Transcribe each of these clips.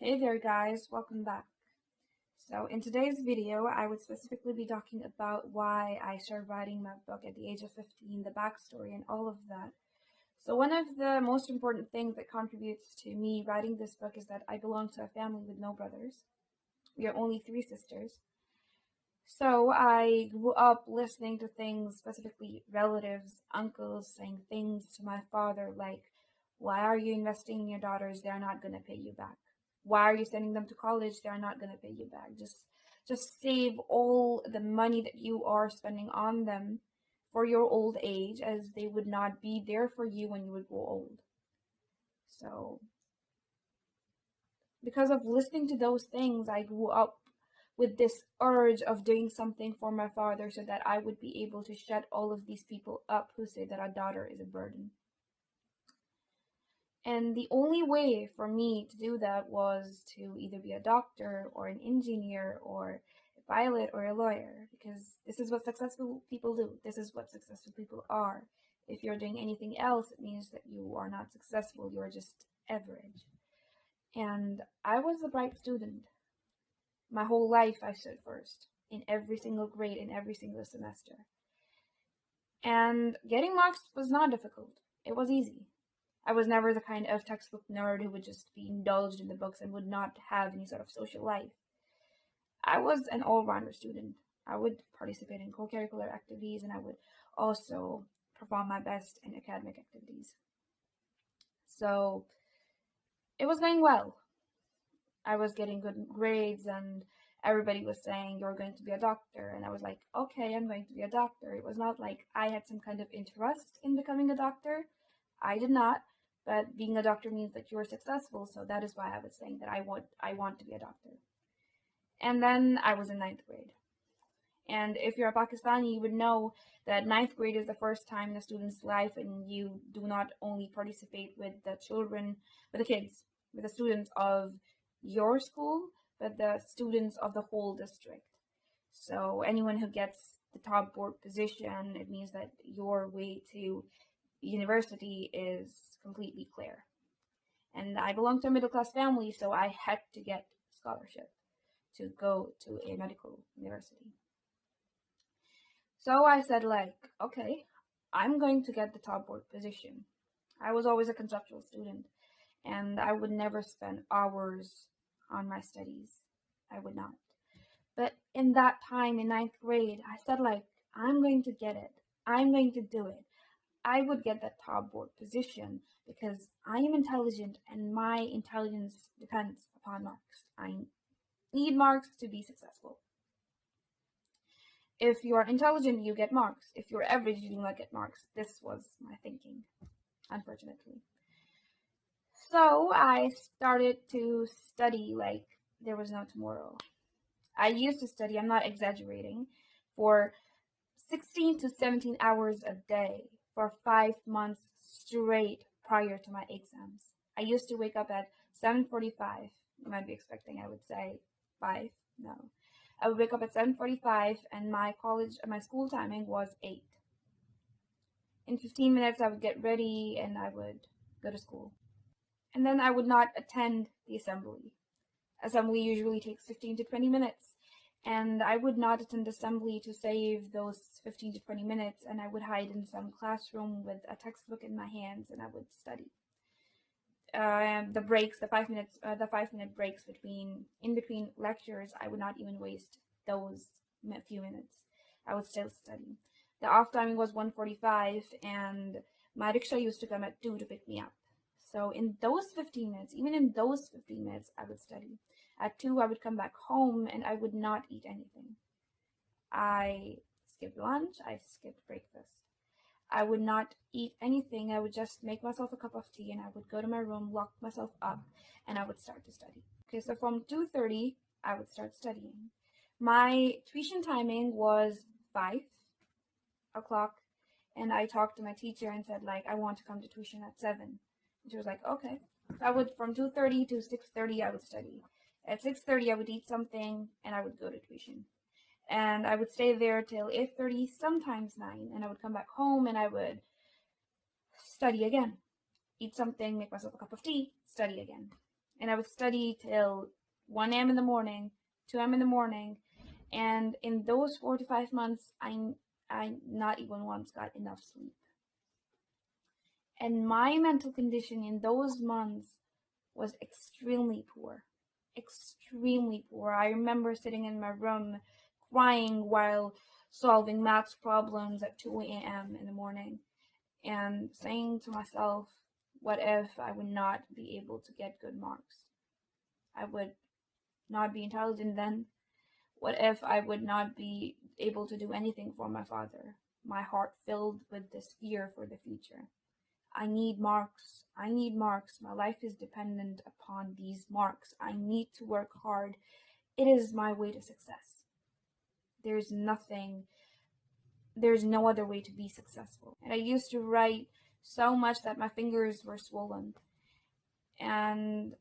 Hey there guys, welcome back. So in today's video, I would specifically be talking about why I started writing my book at the age of 15, the backstory and all of that. So one of the most important things that contributes to me writing this book is that I belong to a family with no brothers. We are only three sisters. So I grew up listening to things, specifically relatives, uncles, saying things to my father like, why are you investing in your daughters? They're not going to pay you back. Why are you sending them to college? They're not going to pay you back. Just save all the money that you are spending on them for your old age, as they would not be there for you when you would grow old. So because of listening to those things, I grew up with this urge of doing something for my father so that I would be able to shut all of these people up who say that our daughter is a burden. And the only way for me to do that was to either be a doctor or an engineer or a pilot or a lawyer, because this is what successful people do. This is what successful people are. If you're doing anything else, it means that you are not successful. You're just average. And I was a bright student. My whole life I stood first in every single grade, in every single semester. And getting marks was not difficult. It was easy. I was never the kind of textbook nerd who would just be indulged in the books and would not have any sort of social life. I was an all-rounder student. I would participate in co-curricular activities, and I would also perform my best in academic activities. So it was going well. I was getting good grades, and everybody was saying, you're going to be a doctor. And I was like, okay, I'm going to be a doctor. It was not like I had some kind of interest in becoming a doctor. I did not. But being a doctor means that you're successful, so that is why I was saying that I want to be a doctor. And then I was in 9th grade. And if you're a Pakistani, you would know that 9th grade is the first time in a student's life, and you do not only participate with the children, with the kids, with the students of your school, but the students of the whole district. So anyone who gets the top board position, it means that your way to university is completely clear. And I belong to a middle-class family, so I had to get scholarship to go to a medical university. So I said, like, okay, I'm going to get the top board position. I was always a conceptual student, and I would never spend hours on my studies. I would not. But in that time, in 9th grade, I said, like, I'm going to get it. I'm going to do it. I would get that top board position because I am intelligent and my intelligence depends upon marks. I need marks to be successful. If you are intelligent, you get marks. If you're average, you do not get marks. This was my thinking, unfortunately. So I started to study like there was no tomorrow. I used to study, I'm not exaggerating, for 16 to 17 hours a day for 5 months straight prior to my exams. I used to wake up at 7:45. You might be expecting I would say 5. No. I would wake up at 7:45 and my school timing was 8. In 15 minutes I would get ready and I would go to school. And then I would not attend the assembly. Assembly usually takes 15 to 20 minutes. And I would not attend assembly to save those 15 to 20 minutes, and I would hide in some classroom with a textbook in my hands and I would study. The breaks, the 5-minute breaks in between lectures, I would not even waste those few minutes. I would still study. The off timing was 1:45, and my rickshaw used to come at 2 to pick me up. So in those 15 minutes, even in those 15 minutes, I would study. At 2, I would come back home and I would not eat anything. I skipped lunch, I skipped breakfast. I would not eat anything. I would just make myself a cup of tea and I would go to my room, lock myself up, and I would start to study. Okay, so from 2:30, I would start studying. My tuition timing was 5 o'clock, and I talked to my teacher and said, like, I want to come to tuition at 7. And she was like, okay. So I would, from 2:30 to 6:30, I would study. At 6:30, I would eat something and I would go to tuition. And I would stay there till 8:30, sometimes 9, and I would come back home and I would study again. Eat something, make myself a cup of tea, study again. and I would study till 1 a.m. in the morning, 2 a.m. in the morning, and in those 4 to 5 months, I not even once got enough sleep. And my mental condition in those months was extremely poor. Extremely poor. I remember sitting in my room crying while solving maths problems at 2 a.m. in the morning and saying to myself, what if I would not be able to get good marks? I would not be intelligent then. What if I would not be able to do anything for my father? My heart filled with this fear for the future. I need marks. I need marks. My life is dependent upon these marks. I need to work hard. It is my way to success. There's no other way to be successful. And I used to write so much that my fingers were swollen. And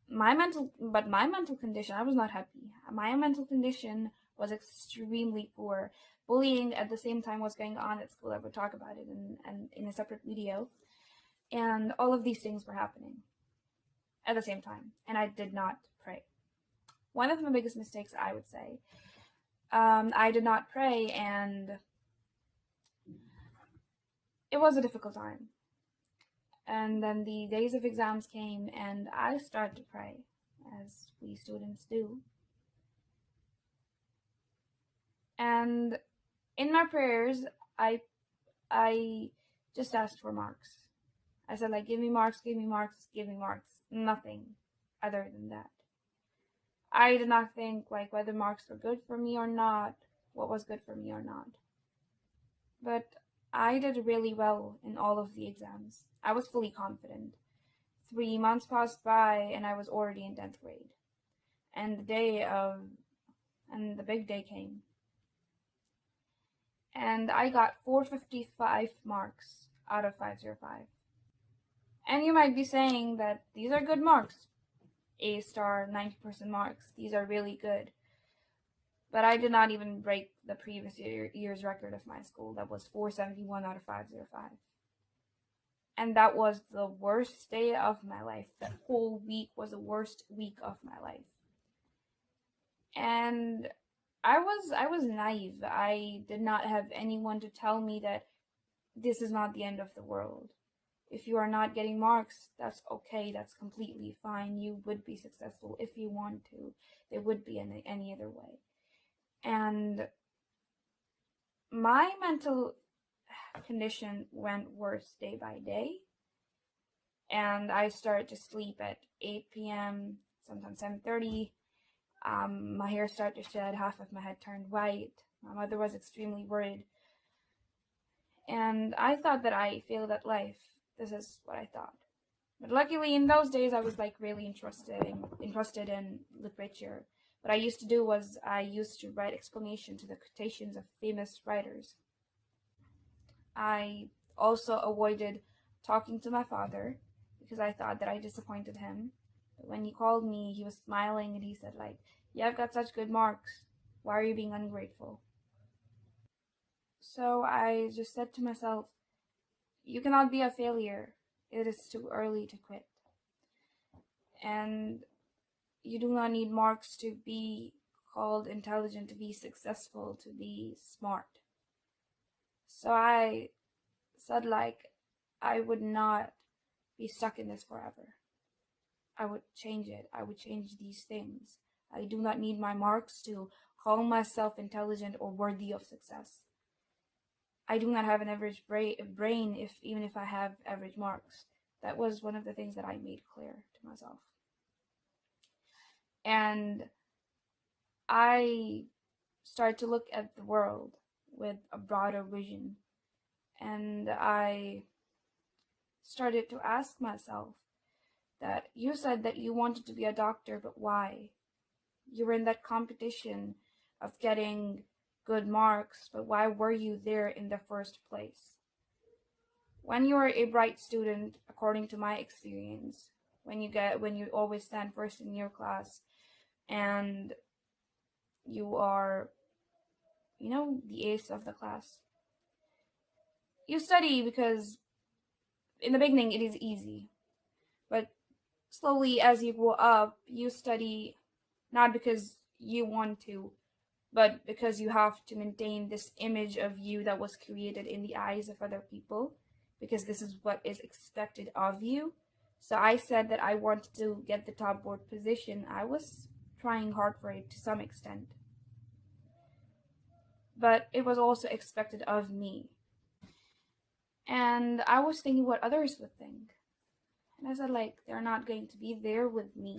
my mental condition, I was not happy. My mental condition was extremely poor. Bullying at the same time was going on at school. I would talk about it in a separate video. And all of these things were happening at the same time. And I did not pray. One of my biggest mistakes, I would say, I did not pray, and it was a difficult time. And then the days of exams came, and I started to pray, as we students do. And in my prayers, I just asked for marks. I said, like, give me marks, give me marks, give me marks. Nothing other than that. I did not think, like, whether marks were good for me or not, what was good for me or not. But I did really well in all of the exams. I was fully confident. 3 months passed by, and I was already in 10th grade. And the big day came. And I got 455 marks out of 505. And you might be saying that these are good marks. A star, 90% marks. These are really good. But I did not even break the previous year's record of my school. That was 471 out of 505. And that was the worst day of my life. That whole week was the worst week of my life. And I was naive. I did not have anyone to tell me that this is not the end of the world. If you are not getting marks, that's okay. That's completely fine. You would be successful if you want to. There would be any other way. And my mental condition went worse day by day. And I started to sleep at 8 p.m., sometimes 7:30. My hair started to shed, half of my head turned white. My mother was extremely worried. And I thought that I failed at life. This is what I thought. But luckily in those days I was like really interested in literature. What I used to do was I used to write explanation to the quotations of famous writers. I also avoided talking to my father because I thought that I disappointed him. But when he called me, he was smiling and he said, like, "Yeah, I've got such good marks. Why are you being ungrateful?" So I just said to myself, you cannot be a failure. It is too early to quit. And you do not need marks to be called intelligent, to be successful, to be smart. So I said, like, I would not be stuck in this forever. I would change it. I would change these things. I do not need my marks to call myself intelligent or worthy of success. I do not have an average brain even if I have average marks. That was one of the things that I made clear to myself. And I started to look at the world with a broader vision. And I started to ask myself that you said that you wanted to be a doctor, but why? You were in that competition of getting good marks, but why were you there in the first place? When you are a bright student, according to my experience, when you always stand first in your class and you are, the ace of the class, you study because in the beginning it is easy, but slowly as you grow up, you study not because you want to, but because you have to maintain this image of you that was created in the eyes of other people, because this is what is expected of you. So I said that I wanted to get the top board position. I was trying hard for it to some extent, but it was also expected of me. And I was thinking what others would think. And I said, like, they're not going to be there with me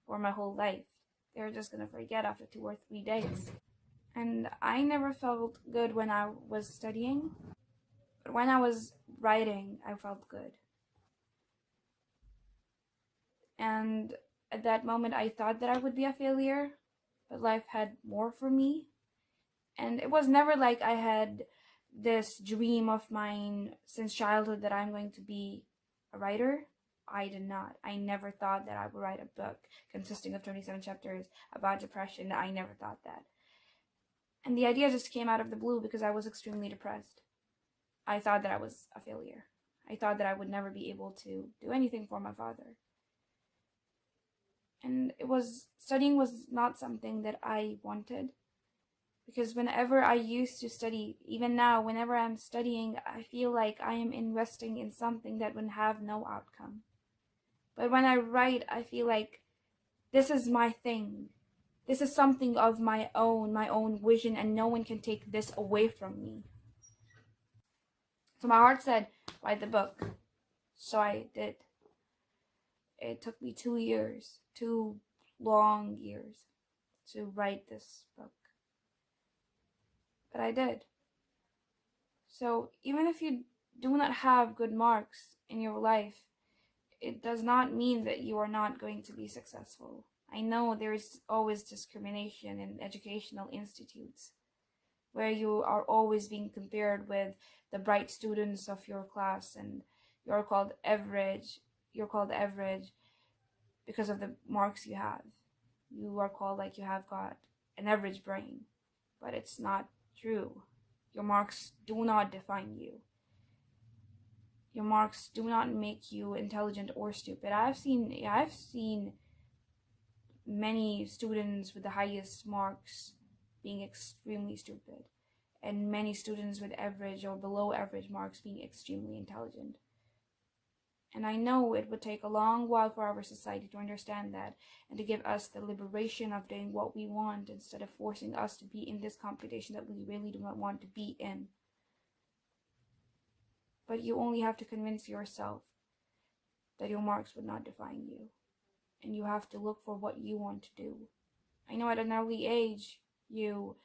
for my whole life. They're just going to forget after 2 or 3 days. And I never felt good when I was studying, but when I was writing, I felt good. And at that moment, I thought that I would be a failure, but life had more for me. And it was never like I had this dream of mine since childhood that I'm going to be a writer. I did not. I never thought that I would write a book consisting of 27 chapters about depression. I never thought that. And the idea just came out of the blue because I was extremely depressed. I thought that I was a failure. I thought that I would never be able to do anything for my father. And studying was not something that I wanted. Because whenever I used to study, even now, whenever I'm studying, I feel like I am investing in something that would have no outcome. But when I write, I feel like this is my thing. This is something of my own vision, and no one can take this away from me. So my heart said, write the book. So I did. It took me 2 years, 2 long years, to write this book. But I did. So even if you do not have good marks in your life, it does not mean that you are not going to be successful. I know there is always discrimination in educational institutes where you are always being compared with the bright students of your class, and you're called average. You're called average because of the marks you have. You are called like you have got an average brain, but it's not true. Your marks do not define you. Your marks do not make you intelligent or stupid. I've seen many students with the highest marks being extremely stupid, and many students with average or below average marks being extremely intelligent. And I know it would take a long while for our society to understand that and to give us the liberation of doing what we want instead of forcing us to be in this competition that we really do not want to be in. But you only have to convince yourself that your marks would not define you. And you have to look for what you want to do. I know at an early age, you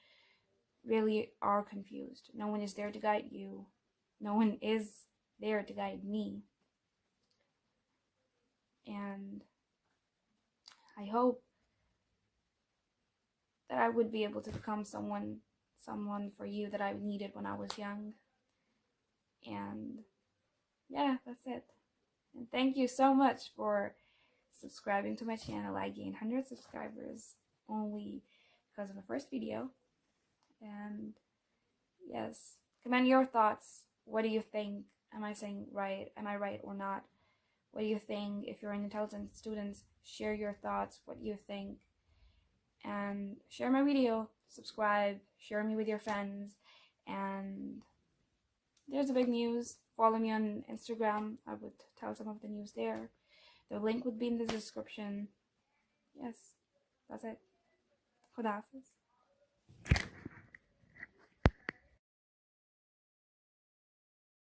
really are confused. No one is there to guide you. No one is there to guide me. And I hope that I would be able to become someone for you that I needed when I was young. And yeah, that's it. And thank you so much for subscribing to my channel. I gained 100 subscribers only because of the first video. And yes, comment your thoughts. What do you think? Am I saying right? Am I right or not? What do you think? If you're an intelligent student, share your thoughts. What do you think? And share my video, subscribe, share me with your friends. And there's the big news. Follow me on Instagram. I would tell some of the news there. The link would be in the description. Yes, that's it. Khuda Hafiz.